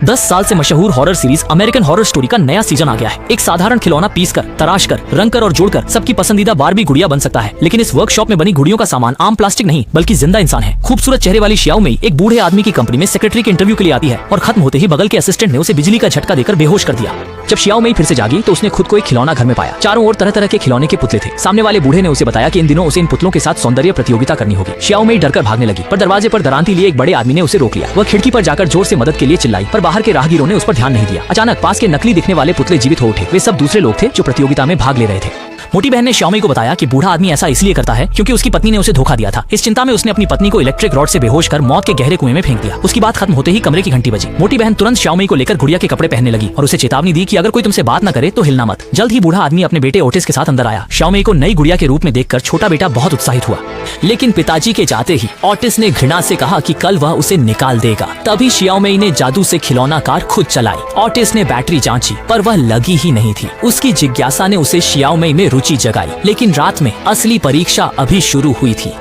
10 साल से मशहूर horror series American horror story का नया सीजन आ गया है। एक साधारण खिलौना पीस कर, तराश कर, रंग कर और जोड़कर सबकी पसंदीदा बारबी गुड़िया बन सकता है। लेकिन इस वर्कशॉप में बनी गुड़ियों का सामान आम प्लास्टिक नहीं बल्कि जिंदा इंसान है। खूबसूरत चेहरे वाली शियाओ मेई एक बूढ़े आदमी की कंपनी में सेक्रेटरी के इंटरव्यू के लिए आती है और खत्म होते ही बगल के असिस्टेंट ने उसे बिजली का झटका देकर बेहोश कर दिया। जब शियाओ मेई फिर से जागी तो उसने खुद को एक खिलौना घर में पाया। चारों ओर तरह तरह के खिलौने के पुतले थे। सामने वाले बूढ़े ने उसे बताया कि इन दिनों उसे इन पुतलों के साथ सौंदर्य प्रतियोगिता करनी होगी। शियाओ मेई डरकर भागने लगी, पर दरवाजे पर दरांती लिए एक बड़े आदमी ने उसे रोक लिया। वह खिड़की पर जाकर जोर से मदद के लिए चिल्लाई, पर बाहर के राहगीरों ने उस पर ध्यान नहीं दिया। अचानक पास के नकली दिखने वाले पुतले जीवित हो उठे। वे सब दूसरे लोग थे जो प्रतियोगिता में भाग ले रहे थे। मोटी बहन ने शियाओ मेई को बताया कि बूढ़ा आदमी ऐसा इसलिए करता है क्योंकि उसकी पत्नी ने उसे धोखा दिया था। इस चिंता में उसने अपनी पत्नी को इलेक्ट्रिक रॉड से बेहोश कर मौत के गहरे कुएं में फेंक दिया। उसकी बात खत्म होते ही कमरे की घंटी बजी। मोटी बहन तुरंत शियाओ मेई को लेकर गुड़िया के कपड़े पहनने लगी और उसे चेतावनी दी कि अगर कोई तुमसे बात न करे तो हिलना मत। जल्द ही बूढ़ा आदमी अपने बेटे ओटिस के साथ अंदर आया। शियाओ मेई को नई गुड़िया के रूप में देखकर छोटा बेटा बहुत उत्साहित हुआ, लेकिन पिताजी के जाते ही ओटिस ने घृणा से कहा कि कल वह उसे निकाल देगा। तभी शियाओ मेई ने जादू से खिलौना कार खुद चलाई। ओटिस ने बैटरी जांची पर वह लगी ही नहीं थी। उसकी जिज्ञासा ने उसे शियाओ मेई में रुचि जगाई, लेकिन रात में असली परीक्षा अभी शुरू हुई थी।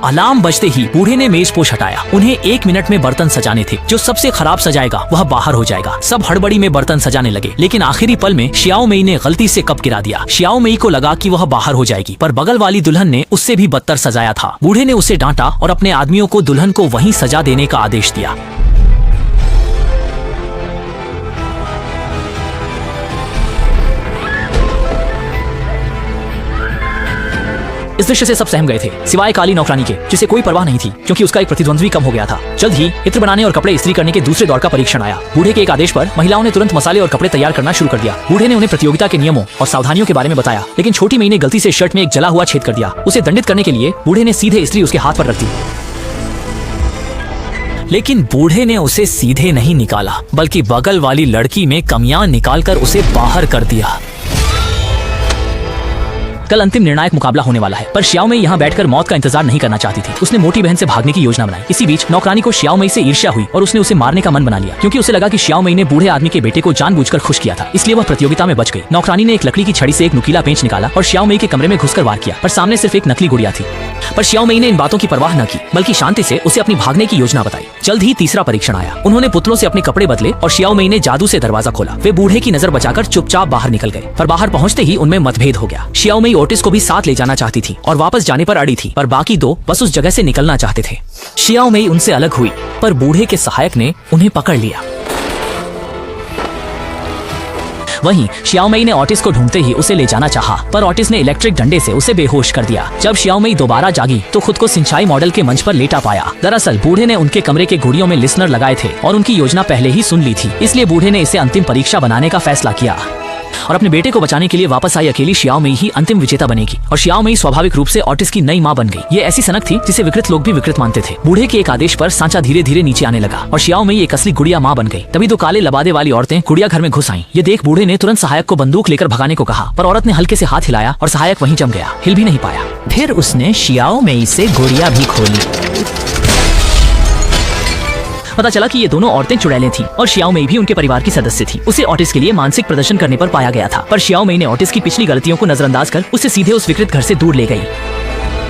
अलार्म बजते ही बूढ़े ने मेजपोश हटाया। उन्हें 1 मिनट में बर्तन सजाने थे। जो सबसे खराब सजाएगा वह बाहर हो जाएगा। सब हड़बड़ी में बर्तन सजाने लगे, लेकिन आखिरी पल में शियाओ मेई ने गलती से कप गिरा दिया। शियाओ मेई को लगा कि वह बाहर हो जाएगी, पर बगल वाली दुल्हन ने उससे भी बदतर सजाया था। बूढ़े ने उसे डांटा और अपने आदमियों को दुल्हन को वहीं सजा देने का आदेश दिया। इस दृश्य से सब सहम गए थे, सिवाय काली नौकरानी के, जिसे कोई परवाह नहीं थी क्योंकि उसका एक प्रतिद्वंद्वी कम हो गया था। जल्द ही इत्र बनाने और कपड़े इस्त्री करने के दूसरे दौर का परीक्षण आया। बूढ़े के एक आदेश पर महिलाओं ने तुरंत मसाले और कपड़े तैयार करना शुरू कर दिया। बूढ़े ने उन्हें प्रतियोगिता के नियमों और सावधानियों के बारे में बताया, लेकिन छोटी मेई ने गलती से शर्ट में एक जला हुआ छेद कर दिया। उसे दंडित करने के लिए बूढ़े ने सीधे इस्त्री उसके हाथ पर रख दी, लेकिन बूढ़े ने उसे सीधे नहीं निकाला बल्कि बगल वाली लड़की में कमियां निकालकर उसे बाहर कर दिया। कल अंतिम निर्णायक मुकाबला होने वाला है, पर शियाओ मेई यहाँ बैठकर मौत का इंतजार नहीं करना चाहती थी। उसने मोटी बहन से भागने की योजना बनाई। इसी बीच नौकरानी को शियाओ मेई से ईर्ष्या हुई और उसने उसे मारने का मन बना लिया, क्योंकि उसे लगा कि शियाओ मेई ने बूढ़े आदमी के बेटे को जानबूझकर खुश किया था। इसलिए वह प्रतियोगिता में बच गई। नौकरानी ने एक लकड़ी की छड़ी से एक नुकीला पेंच निकाला और शियाओ मेई के कमरे में घुसकर वार किया, पर सामने सिर्फ एक नकली गुड़िया थी। पर शियाओ मेई ने इन बातों की परवाह न की, बल्कि शांति से उसे अपनी भागने की योजना बताई। जल्द ही तीसरा परीक्षण आया। उन्होंने पुतलों से अपने कपड़े बदले और शियाओ मेई ने जादू से दरवाजा खोला। वे बूढ़े की नजर बचाकर चुपचाप बाहर निकल गए, पर बाहर पहुंचते ही उनमें मतभेद हो गया। शियाओ मेई ओटिस को भी साथ ले जाना चाहती थी और वापस जाने पर अड़ी थी, पर बाकी दो बस उस जगह से निकलना चाहते थे। शियाओ मेई उनसे अलग हुई, पर बूढ़े के सहायक ने उन्हें पकड़ लिया। वहीं शियाओ मेई ने ओटिस को ढूंढते ही उसे ले जाना चाहा, पर ओटिस ने इलेक्ट्रिक डंडे से उसे बेहोश कर दिया। जब शियाओ मेई दोबारा जागी तो खुद को सिंचाई मॉडल के मंच पर लेटा पाया। दरअसल बूढ़े ने उनके कमरे के गुड़ियों में लिसनर लगाए थे और उनकी योजना पहले ही सुन ली थी। इसलिए बूढ़े ने इसे अंतिम परीक्षा बनाने का फैसला किया और अपने बेटे को बचाने के लिए वापस आई अकेली शियाओ मेई ही अंतिम विजेता बनेगी। और शियाओ मेई स्वाभाविक रूप से ओटिस की नई मां बन गई। ये ऐसी सनक थी जिसे विकृत लोग भी विकृत मानते थे। बूढ़े के एक आदेश पर सांचा धीरे धीरे नीचे आने लगा और शियाओ मेई एक असली गुड़िया मां बन गई। तभी दो काले लबादे वाली औरतें गुड़िया घर में घुस आईं। ये देख बूढ़े ने तुरंत सहायक को बंदूक लेकर भगाने को कहा, पर औरत ने हल्के से हाथ हिलाया और सहायक वहीं जम गया, हिल भी नहीं पाया। फिर उसने शियाओ मेई से गुड़िया भी खोली। पता चला कि ये दोनों औरतें चुड़ैलें थीं और शियाओ मेई भी उनके परिवार की सदस्य थी। उसे ओटिस के लिए मानसिक प्रदर्शन करने पर पाया गया था, पर शियाओ मेई ने ओटिस की पिछली गलतियों को नजरअंदाज कर उसे सीधे उस विकृत घर से दूर ले गई।